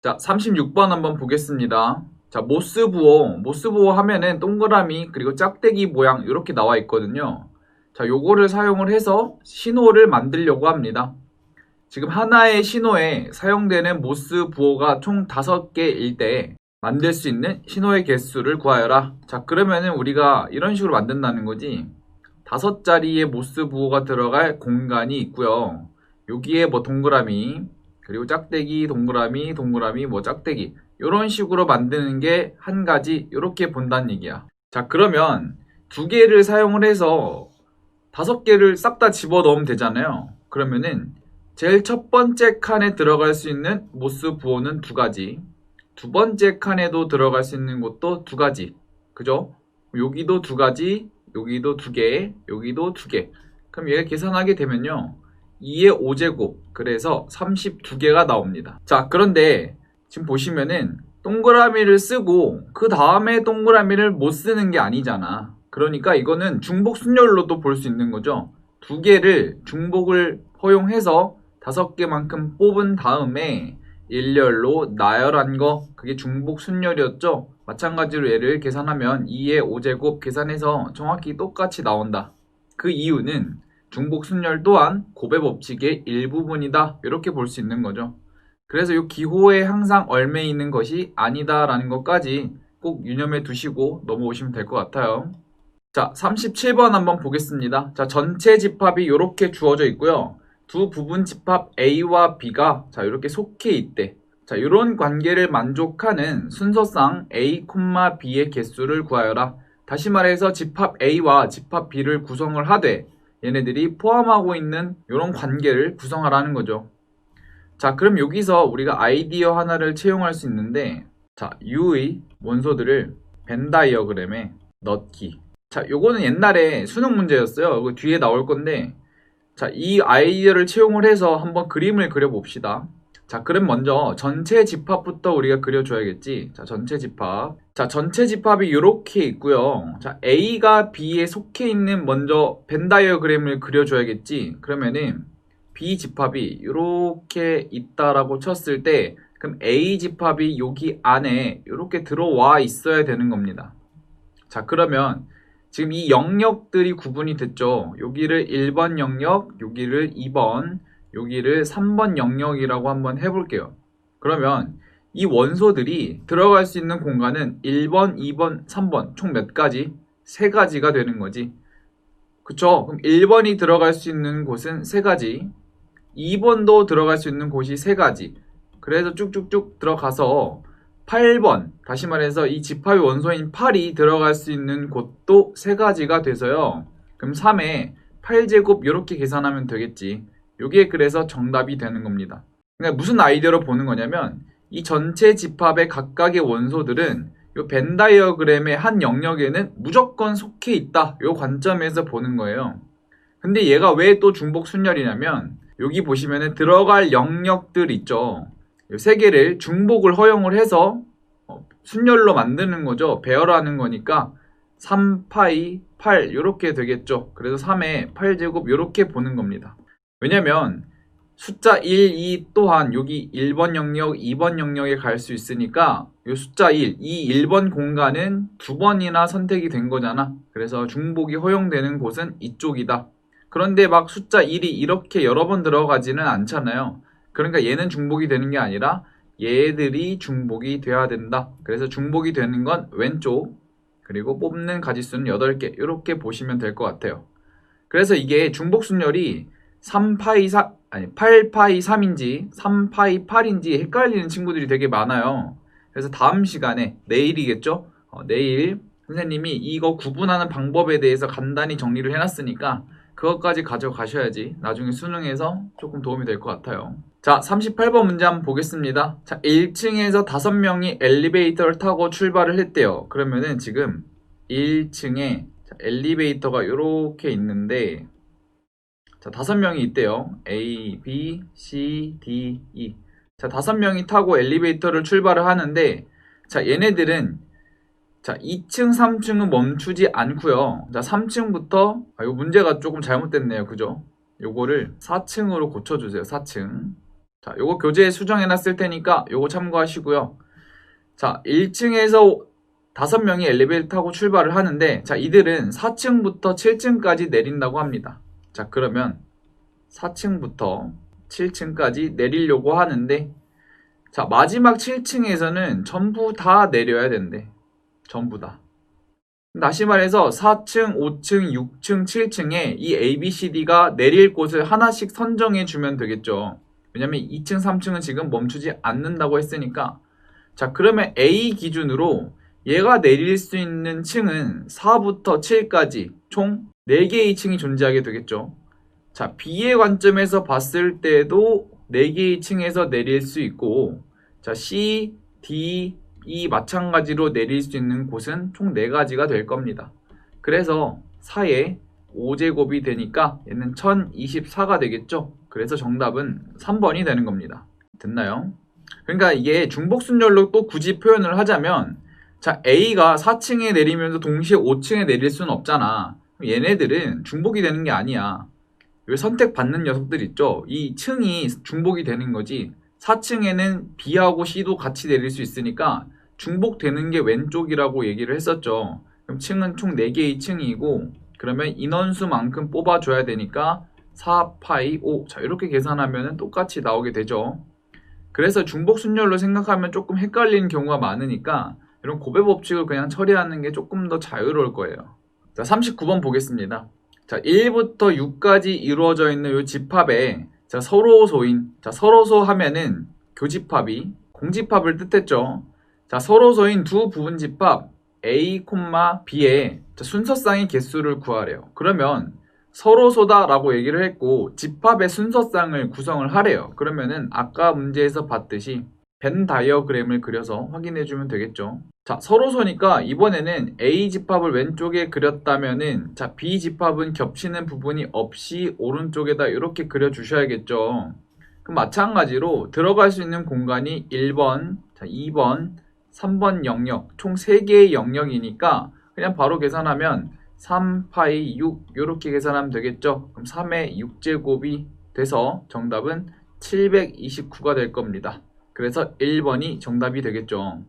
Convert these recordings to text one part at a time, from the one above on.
자, 36번 한번 보겠습니다. 자, 모스부호 하면은 동그라미 그리고 짝대기 모양 이렇게 나와 있거든요. 자, 요거를 사용을 해서 신호를 만들려고 합니다. 지금 하나의 신호에 사용되는 모스부호가 총 5개일 때 만들 수 있는 신호의 개수를 구하여라. 자, 그러면은 우리가 이런 식으로 만든다는 거지. 5자리의 모스부호가 들어갈 공간이 있고요. 여기에 뭐 동그라미 그리고 짝대기, 동그라미, 동그라미, 뭐 짝대기 이런 식으로 만드는 게 한 가지 이렇게 본다는 얘기야. 자, 그러면 2개를 사용을 해서 5개를 싹 다 집어넣으면 되잖아요. 그러면은 제일 첫 번째 칸에 들어갈 수 있는 모스 부호는 2가지, 두 번째 칸에도 들어갈 수 있는 곳도 2가지, 그죠? 여기도 2가지, 여기도 2개, 여기도 2개. 그럼 얘를 계산하게 되면요, 2의 5제곱, 그래서 32개가 나옵니다. 자, 그런데 지금 보시면은 동그라미를 쓰고 그 다음에 동그라미를 못 쓰는 게 아니잖아. 그러니까 이거는 중복 순열로도 볼 수 있는 거죠. 2개를 중복을 허용해서 5개만큼 뽑은 다음에 일렬로 나열한 거, 그게 중복 순열이었죠. 마찬가지로 얘를 계산하면 2의 5제곱 계산해서 정확히 똑같이 나온다. 그 이유는 중복 순열 또한 곱의 법칙의 일부분이다, 이렇게 볼 수 있는 거죠. 그래서 이 기호에 항상 얽매 있는 것이 아니다 라는 것까지 꼭 유념해 두시고 넘어오시면 될 것 같아요. 자, 37번 한번 보겠습니다. 자, 전체 집합이 이렇게 주어져 있고요. 두 부분 집합 A와 B가 자, 이렇게 속해 있대. 자, 이런 관계를 만족하는 순서상 A, B의 개수를 구하여라. 다시 말해서 집합 A와 집합 B를 구성을 하되 얘네들이 포함하고 있는 이런 관계를 구성하라는 거죠. 자, 그럼 여기서 우리가 아이디어 하나를 채용할 수 있는데, 자, U의 원소들을 벤 다이어그램에 넣기. 자, 요거는 옛날에 수능 문제였어요. 이거 뒤에 나올 건데, 자, 이 아이디어를 채용을 해서 한번 그림을 그려봅시다. 자, 그럼 먼저 전체 집합부터 우리가 그려줘야겠지. 자, 전체 집합. 자, 전체 집합이 이렇게 있고요. 자, A가 B에 속해 있는 먼저 벤 다이어그램을 그려줘야겠지. 그러면은 B 집합이 이렇게 있다라고 쳤을 때, 그럼 A 집합이 여기 안에 이렇게 들어와 있어야 되는 겁니다. 자, 그러면 지금 이 영역들이 구분이 됐죠. 여기를 1번 영역, 여기를 2번, 여기를 3번 영역이라고 한번 해볼게요. 그러면 이 원소들이 들어갈 수 있는 공간은 1번, 2번, 3번 총 몇 가지? 3가지가 되는 거지. 그쵸? 그럼 1번이 들어갈 수 있는 곳은 3가지, 2번도 들어갈 수 있는 곳이 3가지. 그래서 쭉쭉쭉 들어가서 8번, 다시 말해서 이 집합의 원소인 8이 들어갈 수 있는 곳도 3가지가 돼서요. 그럼 3에 8제곱 이렇게 계산하면 되겠지. 이게 그래서 정답이 되는 겁니다. 그러니까 무슨 아이디어로 보는 거냐면 이 전체 집합의 각각의 원소들은 이 벤 다이어그램의 한 영역에는 무조건 속해 있다, 이 관점에서 보는 거예요. 근데 얘가 왜 또 중복 순열이냐면 여기 보시면은 들어갈 영역들 있죠. 이 3개를 중복을 허용을 해서 순열로 만드는 거죠. 배열하는 거니까 3파이 8 이렇게 되겠죠. 그래서 3에 8제곱 이렇게 보는 겁니다. 왜냐면 숫자 1, 2 또한 여기 1번 영역, 2번 영역에 갈 수 있으니까 이 숫자 1, 이 1번 공간은 2번이나 선택이 된 거잖아. 그래서 중복이 허용되는 곳은 이쪽이다. 그런데 막 숫자 1이 이렇게 여러 번 들어가지는 않잖아요. 그러니까 얘는 중복이 되는 게 아니라 얘들이 중복이 돼야 된다. 그래서 중복이 되는 건 왼쪽, 그리고 뽑는 가지수는 8개 이렇게 보시면 될 것 같아요. 그래서 이게 중복 순열이 3파이 4, 아니 8파이 3인지 3파이 8인지 헷갈리는 친구들이 되게 많아요. 그래서 다음 시간에 내일이겠죠? 내일 선생님이 이거 구분하는 방법에 대해서 간단히 정리를 해놨으니까 그것까지 가져가셔야지 나중에 수능에서 조금 도움이 될 것 같아요. 자, 38번 문제 한번 보겠습니다. 자, 1층에서 5명이 엘리베이터를 타고 출발을 했대요. 그러면은 지금 1층에 엘리베이터가 이렇게 있는데, 자, 5명이 있대요. A, B, C, D, E. 자, 5명이 타고 엘리베이터를 출발을 하는데, 자, 얘네들은 자, 2층, 3층은 멈추지 않고요. 자, 3층부터 이거 문제가 조금 잘못됐네요. 그죠? 요거를 4층으로 고쳐주세요. 4층. 자, 요거 교재에 수정해놨을 테니까 요거 참고하시고요. 자, 1층에서 5명이 엘리베이터 타고 출발을 하는데, 자, 이들은 4층부터 7층까지 내린다고 합니다. 자, 그러면 4층부터 7층까지 내리려고 하는데, 자, 마지막 7층에서는 전부 다 내려야 된대. 전부 다. 다시 말해서 4층, 5층, 6층, 7층에 이 A, B, C, D가 내릴 곳을 하나씩 선정해 주면 되겠죠. 왜냐면 2층, 3층은 지금 멈추지 않는다고 했으니까. 자, 그러면 A 기준으로 얘가 내릴 수 있는 층은 4부터 7까지 총 4개의 층이 존재하게 되겠죠. 자, B의 관점에서 봤을 때도 4개의 층에서 내릴 수 있고, 자, C, D, E 마찬가지로 내릴 수 있는 곳은 총 4가지가 될 겁니다. 그래서 4에 5제곱이 되니까 얘는 1024가 되겠죠. 그래서 정답은 3번이 되는 겁니다. 됐나요? 그러니까 이게 중복순열로 또 굳이 표현을 하자면, 자, A가 4층에 내리면서 동시에 5층에 내릴 수는 없잖아. 얘네들은 중복이 되는 게 아니야. 요 선택받는 녀석들 있죠? 이 층이 중복이 되는 거지. 4층에는 B하고 C도 같이 내릴 수 있으니까 중복되는 게 왼쪽이라고 얘기를 했었죠. 그럼 층은 총 4개의 층이고, 그러면 인원수만큼 뽑아줘야 되니까 4파이 5. 자, 이렇게 계산하면 똑같이 나오게 되죠. 그래서 중복순열로 생각하면 조금 헷갈리는 경우가 많으니까 이런 곱의 법칙을 그냥 처리하는 게 조금 더 자유로울 거예요. 자, 39번 보겠습니다. 자, 1부터 6까지 이루어져 있는 이 집합에, 자, 서로소인, 자, 서로소 하면은 교집합이 공집합을 뜻했죠. 자, 서로소인 두 부분 집합 A, B의 순서쌍의 개수를 구하래요. 그러면 서로소다라고 얘기를 했고 집합의 순서쌍을 구성을 하래요. 그러면은 아까 문제에서 봤듯이 벤 다이어그램을 그려서 확인해주면 되겠죠. 자, 서로소니까 이번에는 A 집합을 왼쪽에 그렸다면은, 자, B 집합은 겹치는 부분이 없이 오른쪽에다 이렇게 그려주셔야겠죠. 그럼 마찬가지로 들어갈 수 있는 공간이 1번, 자, 2번, 3번 영역, 총 3개의 영역이니까 그냥 바로 계산하면 3파이 6 이렇게 계산하면 되겠죠. 그럼 3의 6제곱이 돼서 정답은 729가 될 겁니다. 그래서 1번이 정답이 되겠죠.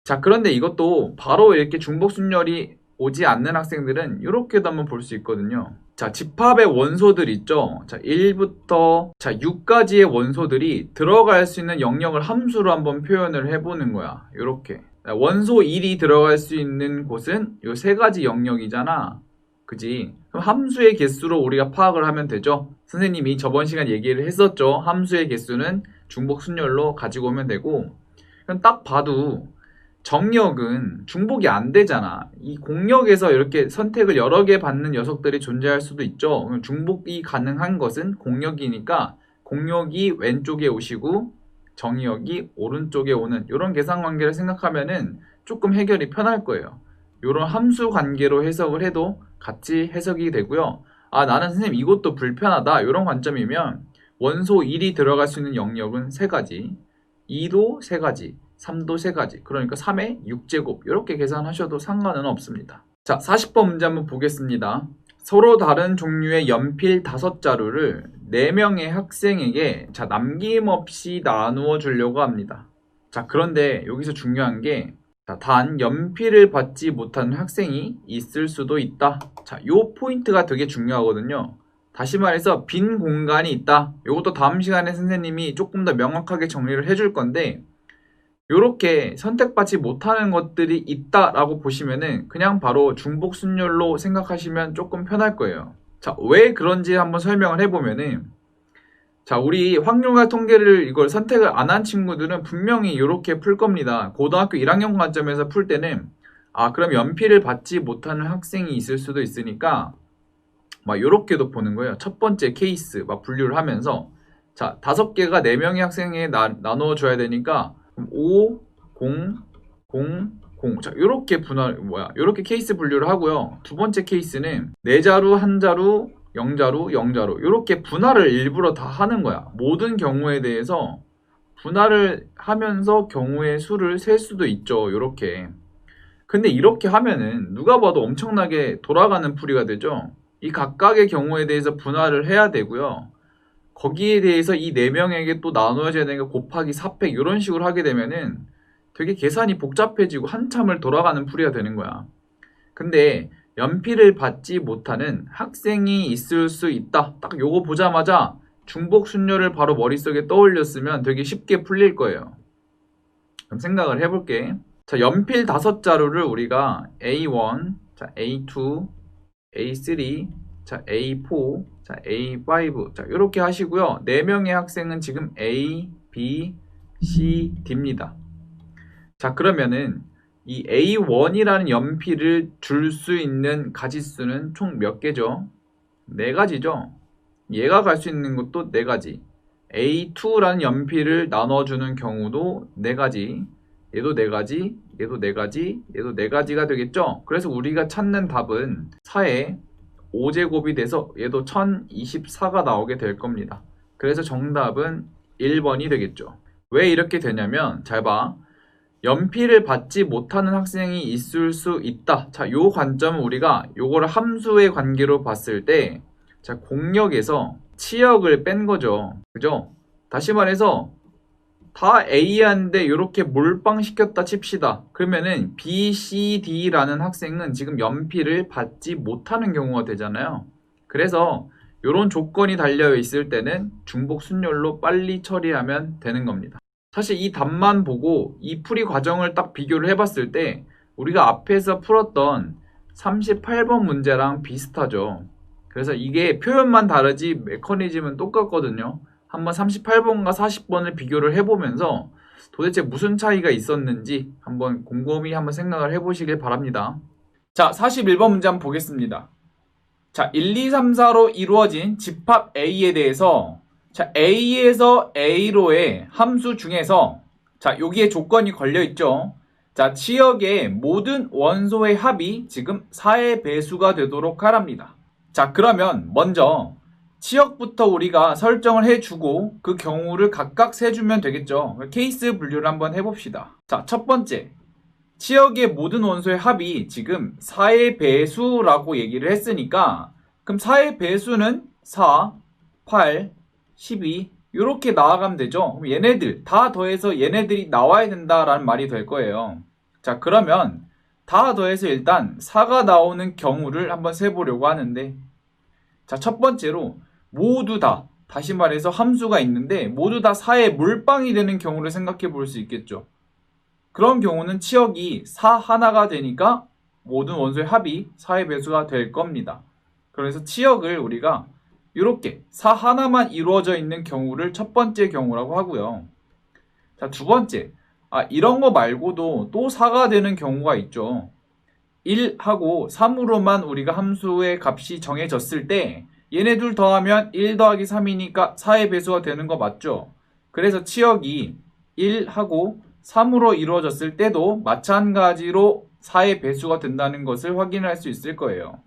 자, 그런데 이것도 바로 이렇게 중복순열이 오지 않는 학생들은 이렇게도 한번 볼 수 있거든요. 자, 집합의 원소들 있죠. 자, 1부터 6까지의 원소들이 들어갈 수 있는 영역을 함수로 한번 표현을 해보는 거야. 이렇게 원소 1이 들어갈 수 있는 곳은 이 3가지 영역이잖아. 그지? 그럼 함수의 개수로 우리가 파악을 하면 되죠. 선생님이 저번 시간 얘기를 했었죠. 함수의 개수는 중복순열로 가지고 오면 되고, 그럼 딱 봐도 정역은 중복이 안 되잖아. 이 공역에서 이렇게 선택을 여러 개 받는 녀석들이 존재할 수도 있죠. 그럼 중복이 가능한 것은 공역이니까 공역이 왼쪽에 오시고 정역이 오른쪽에 오는 이런 계산 관계를 생각하면은 조금 해결이 편할 거예요. 이런 함수 관계로 해석을 해도 같이 해석이 되고요. 아, 나는 선생님 이것도 불편하다 이런 관점이면 원소 1이 들어갈 수 있는 영역은 3가지, 2도 3가지, 3도 3가지, 그러니까 3의 6제곱 이렇게 계산하셔도 상관은 없습니다. 자, 40번 문제 한번 보겠습니다. 서로 다른 종류의 연필 5자루를 4명의 학생에게 남김없이 나누어 주려고 합니다. 자, 그런데 여기서 중요한 게, 단 연필을 받지 못하는 학생이 있을 수도 있다. 자, 요 포인트가 되게 중요하거든요. 다시 말해서 빈 공간이 있다. 이것도 다음 시간에 선생님이 조금 더 명확하게 정리를 해줄 건데, 이렇게 선택받지 못하는 것들이 있다라고 보시면은 그냥 바로 중복순열로 생각하시면 조금 편할 거예요. 자, 왜 그런지 한번 설명을 해보면은, 자, 우리 확률과 통계를 이걸 선택을 안 한 친구들은 분명히 이렇게 풀 겁니다. 고등학교 1학년 관점에서 풀 때는, 아, 그럼 연필을 받지 못하는 학생이 있을 수도 있으니까 막 이렇게도 보는 거예요. 첫 번째 케이스 막 분류를 하면서, 자, 5개가 4명의 학생에 나누어 줘야 되니까 5, 0, 0, 0. 자, 요렇게 케이스 분류를 하고요. 두 번째 케이스는 4자루, 1자루, 0자루, 0자루. 요렇게 분할을 일부러 다 하는 거야. 모든 경우에 대해서 분할을 하면서 경우의 수를 셀 수도 있죠. 요렇게. 근데 이렇게 하면은 누가 봐도 엄청나게 돌아가는 풀이가 되죠. 이 각각의 경우에 대해서 분할을 해야 되고요. 거기에 대해서 이 4명에게 또 나눠줘야 되는 게 곱하기 4팩 이런 식으로 하게 되면은 되게 계산이 복잡해지고 한참을 돌아가는 풀이가 되는 거야. 근데 연필을 받지 못하는 학생이 있을 수 있다. 딱 요거 보자마자 중복 순열을 바로 머릿속에 떠올렸으면 되게 쉽게 풀릴 거예요. 그럼 생각을 해볼게. 자, 연필 5자루를 우리가 A1, 자, A2, A3, 자, A4, 자, A5, 자, 이렇게 하시고요. 4명의 학생은 지금 A, B, C, D입니다. 자, 그러면은 이 A1이라는 연필을 줄 수 있는 가지수는 총 몇 개죠? 4가지죠? 얘가 갈 수 있는 것도 4가지. A2라는 연필을 나눠주는 경우도 4가지. 얘도 4가지, 얘도 4가지, 얘도 4가지가 되겠죠? 그래서 우리가 찾는 답은 4의 5제곱이 돼서 얘도 1024가 나오게 될 겁니다. 그래서 정답은 1번이 되겠죠. 왜 이렇게 되냐면 잘 봐. 연필을 받지 못하는 학생이 있을 수 있다. 자, 요 관점은 우리가 요거를 함수의 관계로 봤을 때, 자, 공역에서 치역을 뺀 거죠. 그죠? 다시 말해서, 다 A한데 이렇게 몰빵시켰다 칩시다. 그러면은 B, C, D라는 학생은 지금 연필을 받지 못하는 경우가 되잖아요. 그래서 이런 조건이 달려 있을 때는 중복 순열로 빨리 처리하면 되는 겁니다. 사실 이 답만 보고 이 풀이 과정을 딱 비교를 해봤을 때 우리가 앞에서 풀었던 38번 문제랑 비슷하죠. 그래서 이게 표현만 다르지 메커니즘은 똑같거든요. 한번 38번과 40번을 비교를 해보면서 도대체 무슨 차이가 있었는지 한번 곰곰이 한번 생각을 해보시길 바랍니다. 자, 41번 문제 한번 보겠습니다. 자, 1, 2, 3, 4로 이루어진 집합 A에 대해서 자, A에서 A로의 함수 중에서 자, 여기에 조건이 걸려 있죠. 자, 치역의 모든 원소의 합이 지금 4의 배수가 되도록 하랍니다. 자, 그러면 먼저 치역부터 우리가 설정을 해주고 그 경우를 각각 세주면 되겠죠. 케이스 분류를 한번 해봅시다. 자, 첫 번째, 치역의 모든 원소의 합이 지금 4의 배수라고 얘기를 했으니까 그럼 4의 배수는 4, 8, 12 이렇게 나아가면 되죠. 그럼 얘네들 다 더해서 얘네들이 나와야 된다라는 말이 될 거예요. 자, 그러면 다 더해서 일단 4가 나오는 경우를 한번 세보려고 하는데 자, 첫 번째로 모두 다 다시 말해서 함수가 있는데 모두 다 4의 몰빵이 되는 경우를 생각해 볼 수 있겠죠. 그런 경우는 치역이 4 하나가 되니까 모든 원소의 합이 4의 배수가 될 겁니다. 그래서 치역을 우리가 이렇게 4 하나만 이루어져 있는 경우를 첫 번째 경우라고 하고요. 자, 두 번째, 이런 거 말고도 또 4가 되는 경우가 있죠. 1하고 3으로만 우리가 함수의 값이 정해졌을 때 얘네 둘 더하면 1 더하기 3이니까 4의 배수가 되는 거 맞죠? 그래서 치역이 1하고 3으로 이루어졌을 때도 마찬가지로 4의 배수가 된다는 것을 확인할 수 있을 거예요.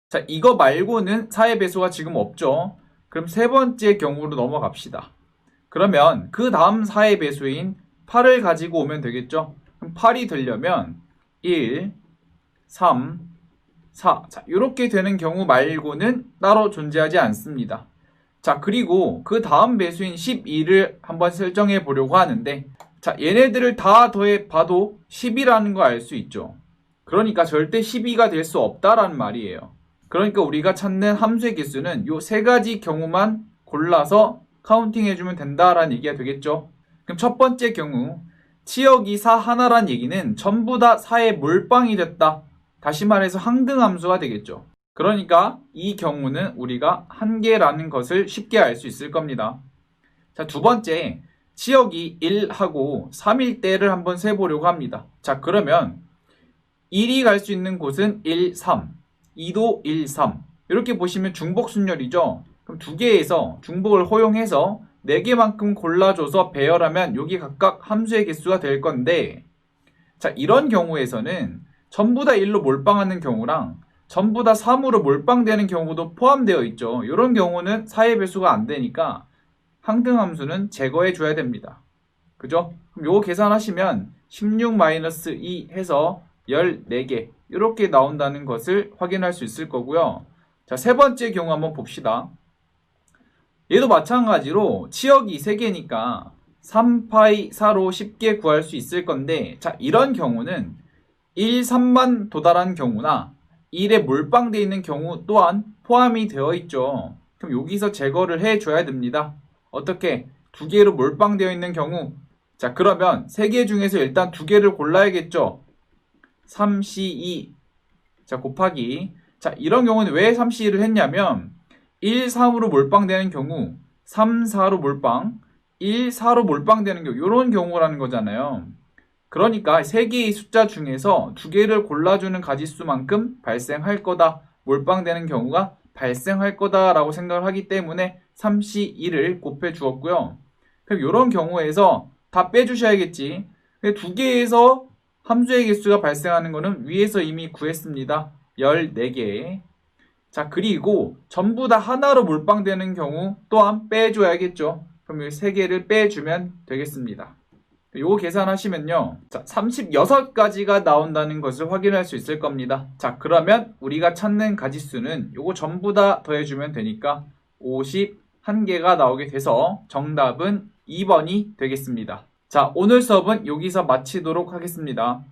자, 이거 말고는 4의 배수가 지금 없죠. 그럼 세 번째 경우로 넘어갑시다. 그러면 그 다음 4의 배수인 8을 가지고 오면 되겠죠. 그럼 8이 되려면 1, 3, 4. 자, 이렇게 되는 경우 말고는 따로 존재하지 않습니다. 자, 그리고 그 다음 배수인 12를 한번 설정해 보려고 하는데 자, 얘네들을 다 더해 봐도 10이라는 거 알 수 있죠. 그러니까 절대 12가 될 수 없다라는 말이에요. 그러니까 우리가 찾는 함수의 개수는 요 세 가지 경우만 골라서 카운팅 해주면 된다라는 얘기가 되겠죠. 그럼 첫 번째 경우 치역이 4 하나란 얘기는 전부 다 4의 몰빵이 됐다. 다시 말해서 항등함수가 되겠죠. 그러니까 이 경우는 우리가 한 개라는 것을 쉽게 알 수 있을 겁니다. 자, 두 번째, 치역이 1하고 3일 때를 한번 세보려고 합니다. 자, 그러면 1이 갈 수 있는 곳은 1, 3, 2도 1, 3 이렇게 보시면 중복순열이죠. 그럼 두 개에서 중복을 허용해서 4개만큼 골라줘서 배열하면 여기 각각 함수의 개수가 될 건데 자, 이런 경우에서는 전부 다 1로 몰빵하는 경우랑 전부 다 3으로 몰빵되는 경우도 포함되어 있죠. 이런 경우는 4의 배수가 안 되니까 항등함수는 제거해 줘야 됩니다. 그죠? 그럼 요거 계산하시면 16-2 해서 14개 이렇게 나온다는 것을 확인할 수 있을 거고요. 자, 세 번째 경우 한번 봅시다. 얘도 마찬가지로 치역이 3개니까 3파이 4로 쉽게 구할 수 있을 건데, 자, 이런 경우는 1, 3만 도달한 경우나 1에 몰빵되어 있는 경우 또한 포함이 되어 있죠. 그럼 여기서 제거를 해줘야 됩니다. 어떻게? 2개로 몰빵되어 있는 경우. 자, 그러면 3개 중에서 일단 2개를 골라야겠죠. 3C2. 자, 곱하기. 자, 이런 경우는 왜 3C2를 했냐면 1, 3으로 몰빵되는 경우, 3, 4로 몰빵, 1, 4로 몰빵되는 경우, 이런 경우라는 거잖아요. 그러니까 3개의 숫자 중에서 2개를 골라주는 가지수만큼 발생할 거다, 몰빵되는 경우가 발생할 거다라고 생각을 하기 때문에 3C2를 곱해 주었고요. 그럼 이런 경우에서 다 빼주셔야겠지. 2개에서 함수의 개수가 발생하는 거는 위에서 이미 구했습니다. 14개. 자, 그리고 전부 다 하나로 몰빵되는 경우 또한 빼줘야겠죠. 그럼 이 3개를 빼주면 되겠습니다. 요거 계산하시면요. 자, 36가지가 나온다는 것을 확인할 수 있을 겁니다. 자, 그러면 우리가 찾는 가지수는 요거 전부 다 더해주면 되니까 51개가 나오게 돼서 정답은 2번이 되겠습니다. 자, 오늘 수업은 여기서 마치도록 하겠습니다.